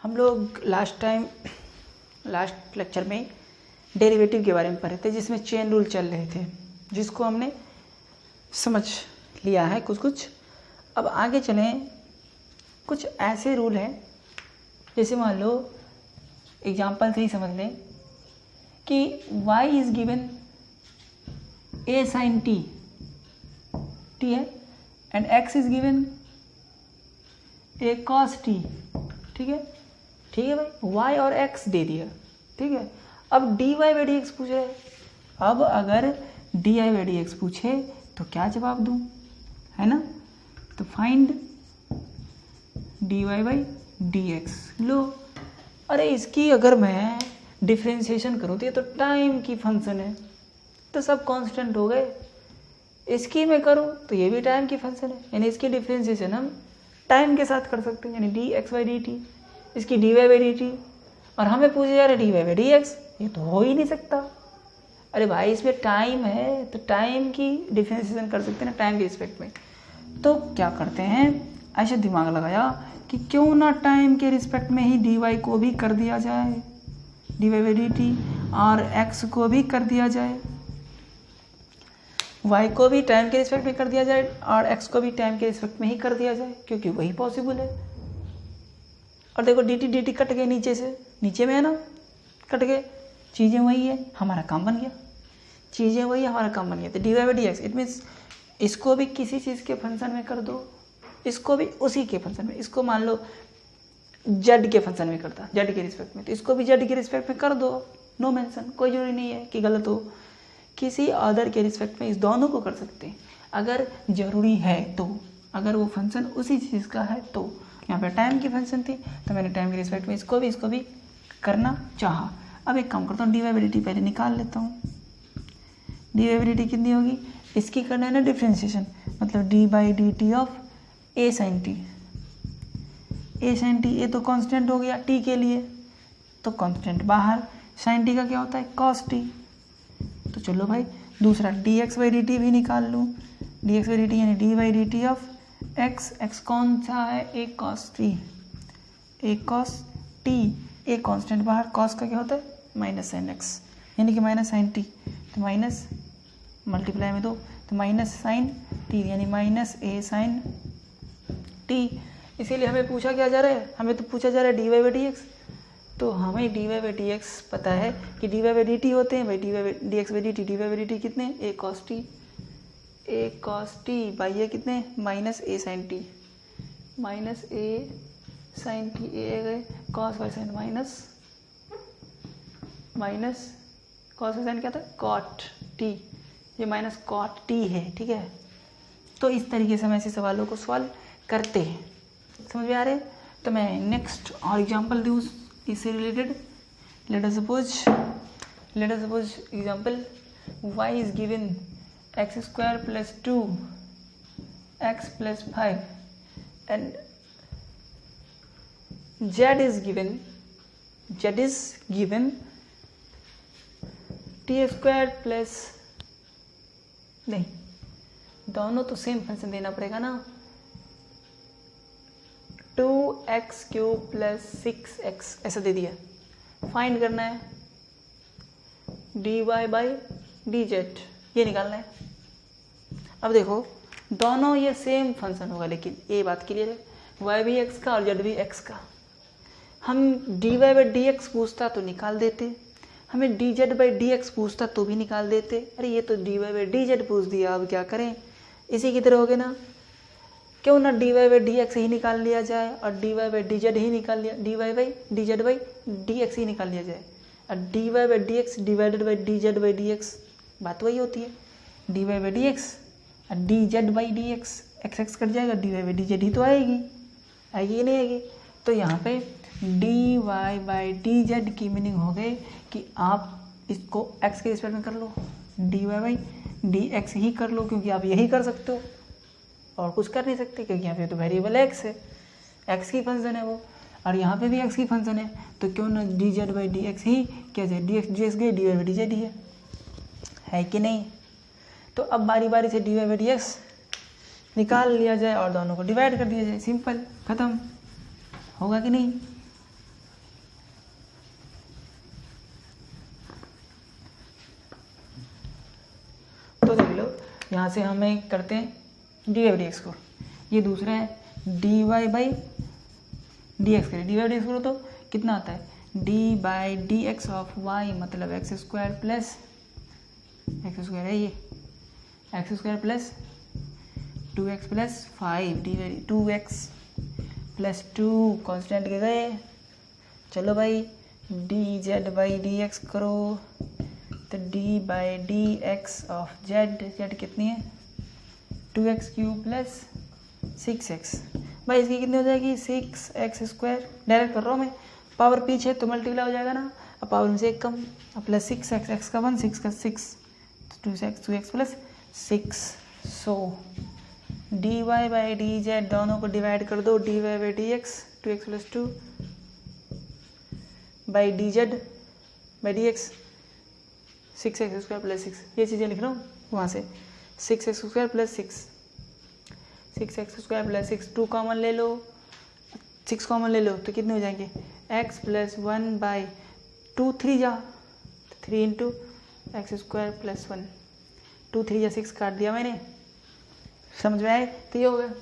हम लोग last lecture में डेरिवेटिव के बारे में पढ़े थे, जिसमें चेन रूल चल रहे थे, जिसको हमने समझ लिया है कुछ। अब आगे चलें। कुछ ऐसे रूल हैं, जैसे मान लो एग्जाम्पल से ही समझ लें कि y is given a sin t है, and x is given a cos t। ठीक है भाई, y और x दे दिया। ठीक है, अब dy बाई dx पूछ रहे हैं। अब अगर dy बाई dx पूछे तो क्या जवाब दूं, है ना? तो फाइंड dy बाई dx। लो, अरे इसकी अगर मैं डिफ्रेंशिएशन करूँ तो ये तो टाइम की फंक्शन है, तो सब कांस्टेंट हो गए। इसकी मैं करूँ तो ये भी टाइम की फंक्शन है, यानी इसकी डिफ्रेंशिएशन हम टाइम के साथ कर सकते हैं, यानी dx बाई dt, इसकी dy बाई dt। और हमें पूछा जा रहा है dy बाई dx, ये तो हो ही नहीं सकता। अरे भाई, इसमें टाइम है तो टाइम की डिफ्रेंशिएशन कर सकते हैं ना, टाइम के रिस्पेक्ट में। तो क्या करते हैं, ऐसे दिमाग लगाया कि क्यों ना टाइम के रिस्पेक्ट में ही dy को भी कर दिया जाए, dy बाई dt, और x को भी कर दिया जाए, y को भी टाइम के रिस्पेक्ट में कर दिया जाए, और x को भी टाइम के रिस्पेक्ट में ही कर दिया जाए, क्योंकि वही पॉसिबल है। और देखो dt कट गए नीचे से, नीचे में है ना, कट गए, चीज़ें वही है, हमारा काम बन गया। चीज़ें वही, हमारा काम बन गया। तो dy by dx, it means इसको भी किसी चीज़ के फंक्शन में कर दो, इसको भी उसी के फंक्शन में। इसको मान लो z के फंक्शन में करता, z के रिस्पेक्ट में, तो इसको भी z के रिस्पेक्ट में कर दो, नो मेंशन। कोई जरूरी नहीं है कि गलत हो, किसी अदर के रिस्पेक्ट में इस दोनों को कर सकते हैं अगर जरूरी है तो। अगर वो फंक्शन उसी चीज़ का है तो। यहाँ पे टाइम की फंक्शन थी तो मैंने टाइम के रिस्पेक्ट में इसको भी करना चाहा। अब एक काम करता हूँ, dy बाई dt पहले निकाल लेता हूँ। dy बाई dt कितनी होगी, इसकी करना है ना डिफ्रेंशिएशन, मतलब dy by dt of a sin t। a sin t, ये तो कांस्टेंट हो गया t के लिए, तो कांस्टेंट बाहर। sin t का क्या होता है, cos t। तो चलो भाई, दूसरा dx बाई dt भी निकाल लूँ। dx बाई dt यानी dy by dt of x कौन सा है, a cos t, a cos t, a constant बाहर, cos का क्या होता है, माइनस sin x, यानी कि माइनस sin t, तो माइनस मल्टीप्लाई में दो, तो माइनस sin t यानी माइनस a sin t। इसीलिए हमें पूछा क्या जा रहा है, हमें तो पूछा जा रहा है dy बाई dx। तो हमें dy बाई dx पता है कि dy बाई dt होते हैं भाई, dx by dt, dy by dt कितने, a cos t बाई ये कितने, minus a sin t, minus a sin t, a गए cos by sin, minus cos by sin क्या था, cot t, ये माइनस cot t है। ठीक है, तो इस तरीके से हम ऐसे सवालों को सॉल्व करते हैं। समझ में आ रहे हैं? तो मैं नेक्स्ट और एग्जांपल दूँ इससे related. Let us suppose example, y is given x square plus 2x plus 5 and z is given t square plus, नहीं, दोनों तो सेम फंक्शन देना पड़ेगा ना, 2x क्यूब प्लस 6x, ऐसा दे दिया। फाइंड करना है dy बाई dz, ये निकालना है। अब देखो, दोनों ये सेम फंक्शन होगा, लेकिन ये बात क्लियर है, y भी x का और z भी x का। हम dy बाई dx पूछता तो निकाल देते, हमें dz बाई dx पूछता तो भी निकाल देते। अरे ये तो dy बाई dz पूछ दिया, अब क्या करें, इसी की तरह हो गए ना। क्यों ना dy बाई dx ही निकाल लिया जाए और dy बाई dz ही निकाल लिया, dy by dz by dx ही निकाल लिया जाए, और dy by dx divided by dz by dx, बात वही होती है, dy बाई dx और dz by dx, x cut जाएगा, dy बाई dz ही तो आएगी कि नहीं आएगी। तो यहाँ पे dy बाई dz की मीनिंग हो गई कि आप इसको x के रिस्पेक्ट में कर लो, dy बाई dx ही कर लो, क्योंकि आप यही कर सकते हो और कुछ कर नहीं सकते, क्योंकि यहाँ पे तो वेरिएबल x है, x की फंक्शन है वो, और यहाँ पे भी x की फंक्शन है, तो क्यों ना dz बाई dx ही क्या जाए, dx गए, dy बाई dz ही है कि नहीं। तो अब बारी बारी से dy बाई dx निकाल लिया जाए और दोनों को डिवाइड कर दिया जाए, सिंपल, खत्म, होगा कि नहीं। यहाँ से हमें करते हैं डी वाई डी एक्स को, ये दूसरा है D Y by D X करें, डी वाई डी एक्स करो तो कितना आता है D by D X of Y, मतलब X square plus X square है ये X square plus 2x plus 5 D Y 2x plus 2 constant के गए। चलो भाई D Z by D x करो तो D by D X of Z, Z कितनी है 2x क्यूब प्लस 6x, भाई इसकी कितनी हो जाएगी 6x स्क्वायर, डायरेक्ट कर रहा हूँ मैं, पावर पीछे तो मल्टीप्लाई हो जाएगा ना, अब पावर में से एक कम, अब प्लस 6x, x का 1 6 का 6 2x plus 6, so d Y by d z दोनों को डिवाइड कर दो, d Y by D x 2x plus 2 by d Z by D x 6x square plus 6, ये चीज़ें लिख रहा हूँ वहाँ से 6x square plus 6x square plus 6, 2 common ले लो 6 कॉमन ले लो तो कितने हो जाएंगे x प्लस 1 बाई 2 3 जा 3 इंटू एक्स स्क्वायर प्लस 1, 2 3 जा 6 काट दिया मैंने, समझ में आए, तो ये हो गया।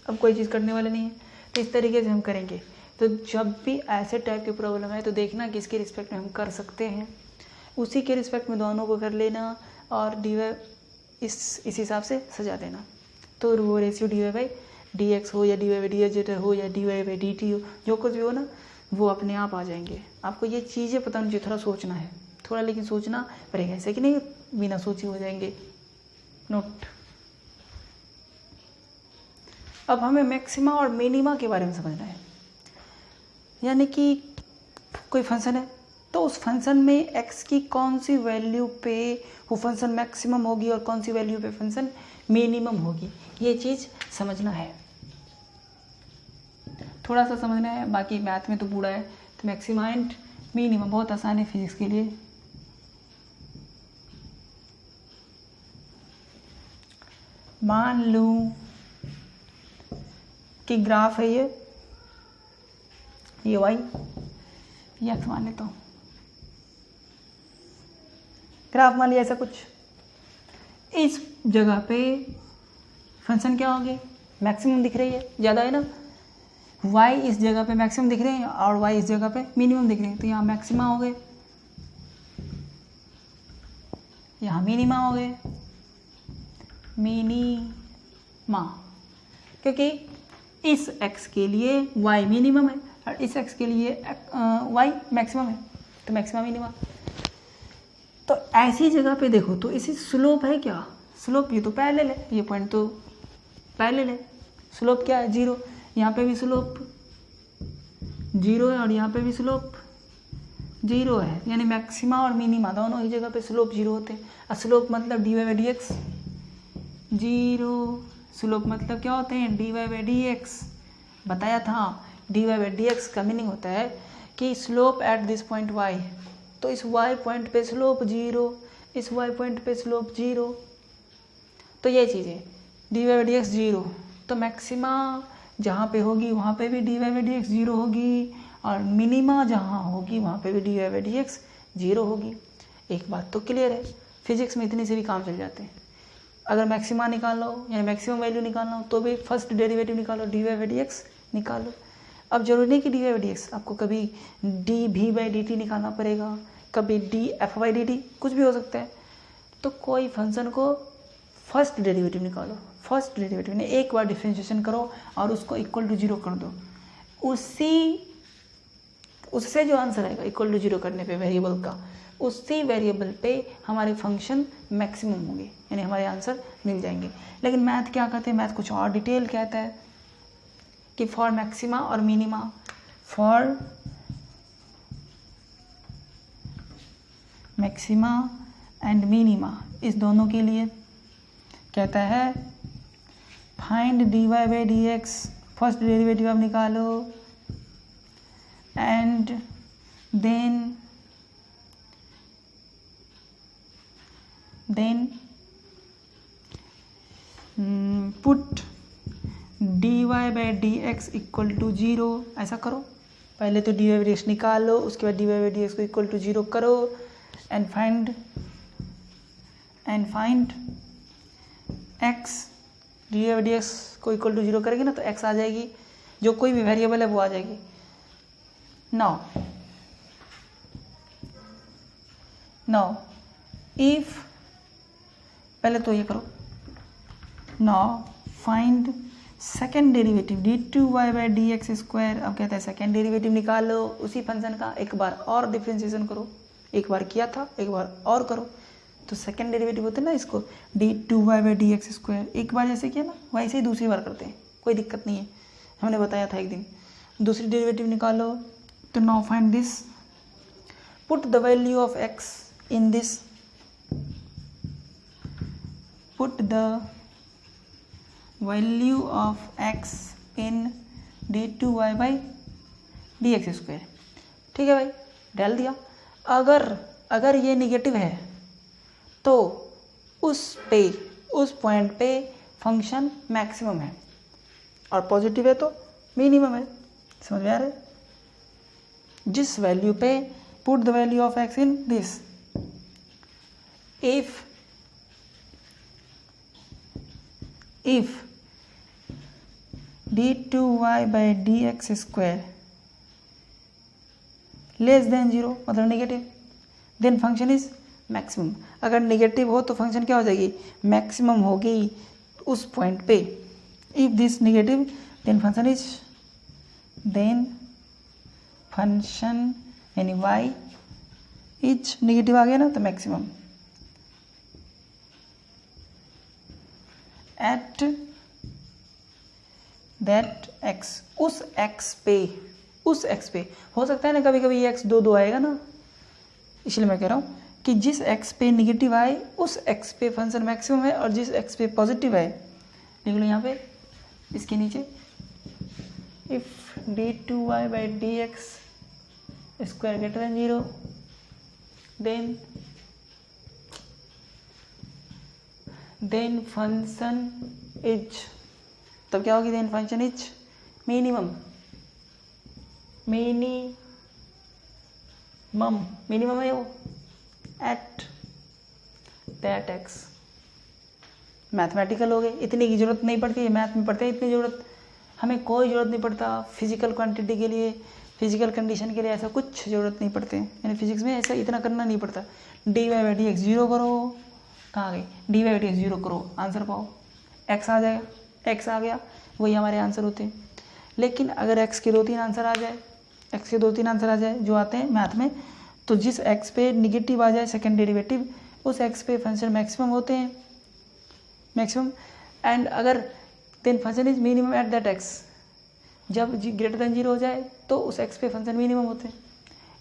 अब कोई चीज़ करने वाले नहीं है, तो इस तरीके से हम करेंगे। तो जब भी ऐसे टाइप की प्रॉब्लम है तो देखना कि इसके रिस्पेक्ट में हम कर सकते हैं, उसी के रिस्पेक्ट में दोनों को कर लेना और डी वाई इस हिसाब से सजा देना। तो वो ratio d Y by D x हो या d Y by d z हो या d Y by d t हो, जो कुछ भी हो ना वो अपने आप आ जाएंगे। आपको ये चीज़ें पता नहीं, थोड़ा सोचना है थोड़ा, लेकिन सोचना पड़ेगा, ऐसे कि नहीं बिना सोचे हो जाएंगे। नोट, अब हमें मैक्सिमा और मिनिमा के बारे में समझना है, यानी कि कोई फंक्शन है तो उस फंक्शन में x की कौन सी वैल्यू पे वो फंक्शन मैक्सिमम होगी और कौन सी वैल्यू पे फंक्शन मिनिमम होगी, ये चीज़ समझना है, थोड़ा सा समझना है। बाकी मैथ में तो पूरा है, तो मैक्सिमा एंड मिनिमम बहुत आसान है फिजिक्स के लिए। मान लूँ कि ग्राफ है ये y, ये x मान लेता हूँ, ग्राफ मान लिया ऐसा कुछ, इस जगह पे फंक्शन क्या होगी मैक्सिमम दिख रही है, ज़्यादा है ना, y इस जगह पे मैक्सिमम दिख रहे हैं और y इस जगह पे मिनिमम दिख रहे हैं, तो यहाँ मैक्सिमा हो गए, यहाँ मिनिमा हो गए, मिनिमा, क्योंकि इस x के लिए y मिनिमम है और इस x के लिए y मैक्सिमम है, तो मैक्सिमम मिनिमम। तो ऐसी जगह पे देखो तो इसी स्लोप है क्या, स्लोप ये तो पैरेलल है, ये पॉइंट तो पैरेलल है, स्लोप क्या है 0, यहाँ पे भी स्लोप 0 है और यहाँ पे भी स्लोप 0 है, यानी मैक्सिमा और मिनिमा दोनों ही जगह पे स्लोप 0 होते हैं। और स्लोप मतलब d Y by D x 0, slope मतलब क्या होते हैं d Y by D x, बताया था d Y by D x का मीनिंग होता है कि slope at this point y, तो इस y पॉइंट पे स्लोप 0, इस y पॉइंट पे स्लोप 0, तो ये चीज़ है D Y by D x 0, तो मैक्सिमा जहाँ पे होगी वहाँ पे भी d Y by D x 0 होगी और मिनिमा जहाँ होगी वहाँ पे भी d Y by D x 0 होगी। एक बात तो क्लियर है, फिजिक्स में इतने से भी काम चल जाते हैं। अगर मैक्सिमा निकाल लो यानी मैक्सिमम वैल्यू निकालना हो तो भी फर्स्ट डेरिवेटिव निकालो, d Y by D x निकालो। अब जरूरी नहीं कि d Y by D x, आपको कभी d v by d t निकालना पड़ेगा, कभी d f by d t, कुछ भी हो सकता है। तो कोई फंक्शन को फर्स्ट डेरिवेटिव निकालो, फर्स्ट डेरिवेटिव ने एक बार डिफरेंशिएशन करो और उसको इक्वल टू 0 कर दो, उससे जो आंसर आएगा इक्वल टू 0 करने पे वेरिएबल का, उसी वेरिएबल पे हमारे फंक्शन मैक्सिमम होंगे, यानी हमारे आंसर मिल जाएंगे। लेकिन मैथ क्या कहते हैं, मैथ कुछ और डिटेल कहता है कि फॉर मैक्सिमा और minima, for maxima and minima, इस दोनों के लिए कहता है find d Y by D x, first derivative आप निकालो and then put d Y by D x equal to 0, ऐसा करो। पहले तो d Y by D x निकालो, उसके बाद d Y by D x को इक्वल टू 0 करो and find x d Y D x को इक्वल टू 0 करेंगे ना तो एक्स आ जाएगी, जो कोई भी वेरिएबल है वो आ जाएगी। नाउ इफ पहले तो ये करो, now find second derivative d two y by D x square. अब कहता है सेकेंड डेरिवेटिव निकाल लो उसी फंक्शन का, एक बार और डिफ्रेंशिएशन करो, एक बार किया था एक बार और करो, तो सेकेंड डेरिवेटिव होते हैं ना इसको d two y by D x square, एक बार जैसे किया ना वैसे ही दूसरी बार करते हैं, कोई दिक्कत नहीं है, हमने बताया था एक दिन। दूसरी डेरिवेटिव निकालो, तो now find this, put the value of x in this, put the value of x in d two y by D x square. ठीक है भाई, डाल दिया। अगर ये निगेटिव है तो उस पॉइंट पे फंक्शन मैक्सिमम है, और पॉजिटिव है तो मिनिमम है। समझ में आ रहा है? जिस वैल्यू पे put the value of x in this, if d two y by D x square less than 0 मतलब negative, then function is maximum. अगर नेगेटिव हो तो फंक्शन क्या हो जाएगी, मैक्सिमम होगी उस पॉइंट पे। If this negative then function यानी y इज नेगेटिव आ गया ना तो मैक्सिमम एट दैट x, उस x पे हो सकता है ना कभी कभी ये x 2 आएगा ना, इसलिए मैं कह रहा हूँ कि जिस x पे निगेटिव आए उस x पे फंक्शन मैक्सिमम है, और जिस x पे पॉजिटिव है लिख लो यहाँ पे इसके नीचे, if d two y by D x square greater than 0 then function is, तब क्या होगी, देन फंक्शन इज मिनिमम है वो एट दैट एक्स। मैथमेटिकल हो गए, इतनी की जरूरत नहीं पड़ती है, मैथ में पढ़ते हैं इतनी जरूरत, हमें कोई ज़रूरत नहीं पड़ता फिजिकल क्वांटिटी के लिए, फिजिकल कंडीशन के लिए ऐसा कुछ ज़रूरत नहीं पड़ते, यानी फिजिक्स में ऐसा इतना करना नहीं पड़ता। D Y by D x 0 करो, कहाँ गई, d Y by D x 0 करो, आंसर पाओ, एक्स आ जाएगा, एक्स आ गया, वही हमारे आंसर होते हैं। लेकिन अगर एक्स के 2-3 आंसर आ जाए, जो आते हैं मैथ में, तो जिस एक्स पे निगेटिव आ जाए सेकेंड डेरिवेटिव, उस एक्स पे फंक्शन मैक्सिमम होते हैं, मैक्सिमम। एंड अगर then function is minimum at that x, जब ग्रेटर देन 0 हो जाए तो उस एक्स पे फंक्शन मिनिमम होते हैं।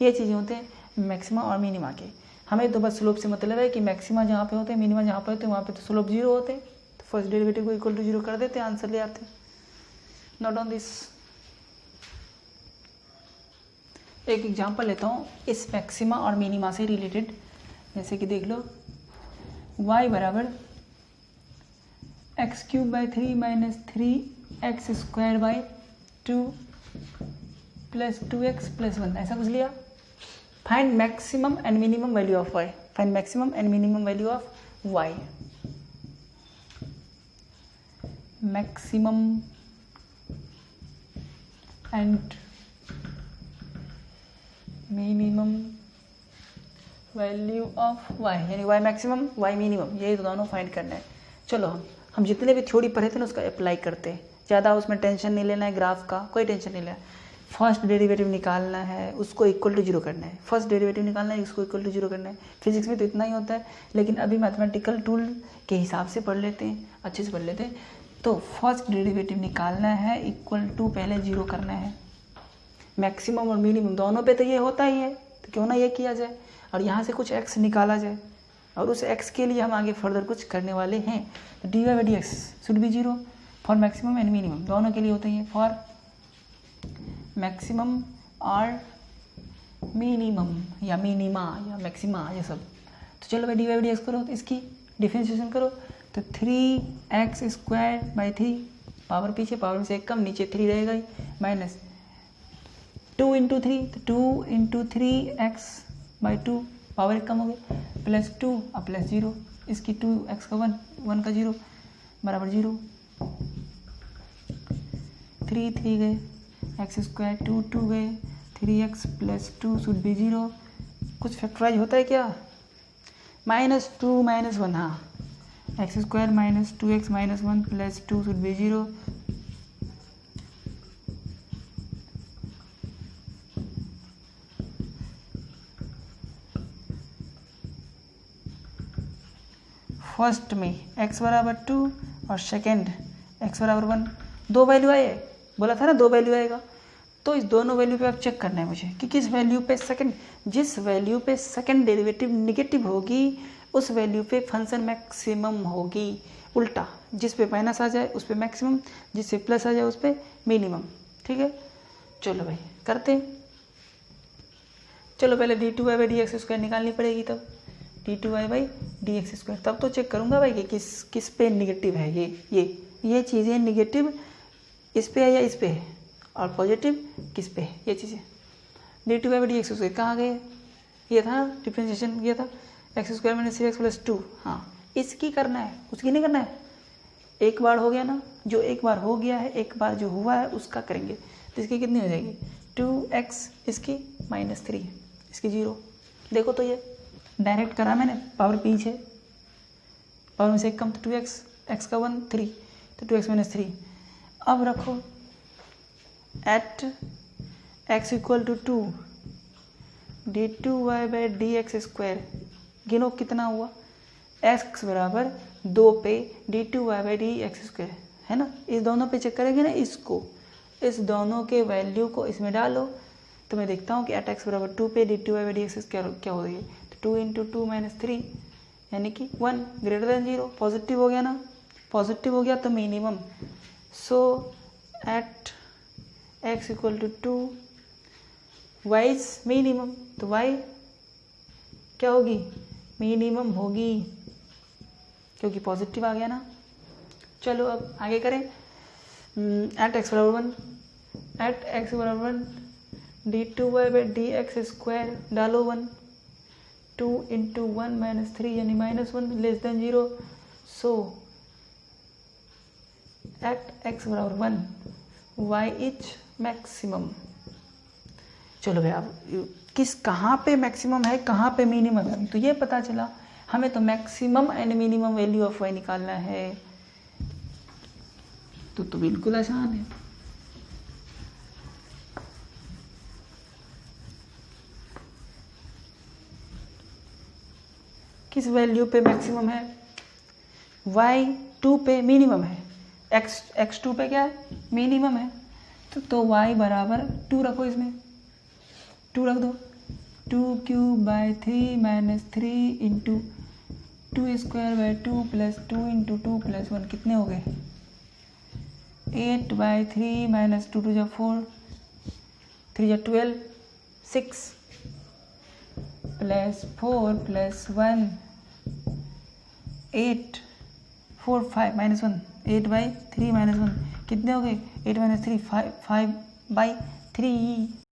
ये चीज़ें होते हैं मैक्सिमा और मिनिमा के। हमें तो बस स्लोप से मतलब है कि मैक्सिमा जहाँ पे होते हैं, मिनिमा जहाँ पे होते हैं, वहाँ पे तो स्लोप 0 होते हैं, तो फर्स्ट डेरिवेटिव को इक्वल टू 0 कर देते हैं, आंसर ले आते हैं। Note on this. एक एग्जांपल लेता हूँ इस मैक्सिमा और मिनिमा से रिलेटेड, जैसे कि देख लो y बराबर x³ by 3 minus 3x square by 2 plus 2x plus 1, ऐसा कुछ लिया। Find maximum and minimum value of y, find maximum and minimum value of y। Maximum and minimum value of y, यानी y maximum y minimum, ये दोनों find करना है। चलो हम जितने भी थ्योरी पढ़े थे ना उसका अप्लाई करते हैं, ज़्यादा उसमें टेंशन नहीं लेना है, ग्राफ का कोई टेंशन नहीं लेना। फर्स्ट डेरिवेटिव निकालना है, उसको इक्वल टू 0 करना है, फर्स्ट डेरिवेटिव निकालना है, उसको इक्वल टू 0 करना है। फिजिक्स में तो इतना ही होता है, लेकिन अभी मैथमेटिकल टूल के हिसाब से पढ़ लेते हैं, अच्छे से पढ़ लेते हैं। तो फर्स्ट डेरिवेटिव निकालना है, इक्वल टू पहले 0 करना है। मैक्सिमम और मिनिमम दोनों पे तो ये होता ही है, तो क्यों ना ये किया जाए और यहाँ से कुछ x निकाला जाए, और उस x के लिए हम आगे फर्दर कुछ करने वाले हैं। तो d Y by D x should be 0 for maximum and minimum, दोनों के लिए होते हैं, फॉर मैक्सिमम और मिनिमम या मिनिमा या मैक्सिमा ये सब। तो चलो भाई d Y by D x करो, तो इसकी डिफरेंशिएशन करो, तो 3x स्क्वायर बाई 3, पावर पीछे, पावर से एक कम, नीचे 3 रहेगा ही, माइनस 2 इंटू 3, तो 2 इंटू 3x बाई 2, पावर एक कम हो गई, प्लस 2 और प्लस 0, इसकी 2x का 1 का 0, बराबर 0, 3 3 गए, एक्स स्क्वायर 2 2 गए, 3x प्लस 2 शुड बी 0। कुछ फैक्टराइज होता है क्या? -2 -1, हाँ, x square minus 2x minus 1 plus 2 should be 0। First में x बराबर 2 और सेकेंड x बराबर 1, 2 वैल्यू आए, बोला था ना 2 वैल्यू आएगा। तो इस दोनों वैल्यू पे आप चेक करना है मुझे कि किस वैल्यू पे सेकंड, जिस वैल्यू पे सेकंड डेरिवेटिव निगेटिव होगी उस वैल्यू पे फंक्शन मैक्सिमम होगी। उल्टा, जिस पे माइनस आ जाए उस पे मैक्सिमम, जिस पे प्लस आ जाए उस पे मिनिमम। ठीक है, चलो भाई करते हैं। चलो पहले d2y/dx² निकालनी पड़ेगी, तब d2y/dx², तब तो चेक करूंगा भाई कि किस पे निगेटिव है। ये चीज़ें निगेटिव इस पे है या इस पे है, और पॉजिटिव किस पे है, ये चीज़ें। d2y/dx² कहाँ गए? ये था डिफ्रेंशिएशन, ये था x² - 3x + 2। हाँ, इसकी करना है, उसकी नहीं करना है। एक बार हो गया ना, जो एक बार हो गया है, एक बार जो हुआ है उसका करेंगे। तो इसकी कितनी हो जाएगी? 2x, इसकी -3, इसकी 0। देखो तो ये डायरेक्ट करा मैंने, पावर पीछे, पावर में से एक कम तो 2x, x का 1 3, तो 2x - 3। अब रखो एट x = 2 d2y/dx², गिनो कितना हुआ? x बराबर 2 पे d2y/dx², है ना। इस दोनों पे चेक करेंगे ना, इसको, इस दोनों के वैल्यू को इसमें डालो तो मैं देखता हूँ कि एट x बराबर 2 पे d2y/dx² क्या हो रही है। 2 × 2 - 3 यानी कि 1 > 0। पॉजिटिव हो गया ना, पॉजिटिव हो गया तो minimum. So at x = 2 y is minimum, तो y क्या होगी? मिनिमम होगी, क्योंकि पॉजिटिव आ गया ना। चलो अब आगे करें। एट x बराबर 1, एट x बराबर 1 d2y/dx² डालो 1, 2 × 1 - 3 यानी -1 < 0। सो एट x बराबर 1 y इज मैक्सिमम। चलो भाई, अब कहाँ पे मैक्सिमम है, कहाँ पे मिनिमम है, तो ये पता चला। हमें तो maximum and minimum value of y निकालना है, तो बिल्कुल आसान है। किस वैल्यू पे मैक्सिमम है? y 2 पे मिनिमम है, x 2 पे क्या है? मिनिमम है। तो y बराबर 2 रखो, इसमें 2 रख दो। 2³ 3 × 2² 2 + 2 × 2 + 1 कितने हो गए? 8/3 - 2 × 4, 3 × 12, 6 + 4 + 1 8, 4 5 -1, 8/3 - 1 कितने हो गए? 8 - 3 5/3।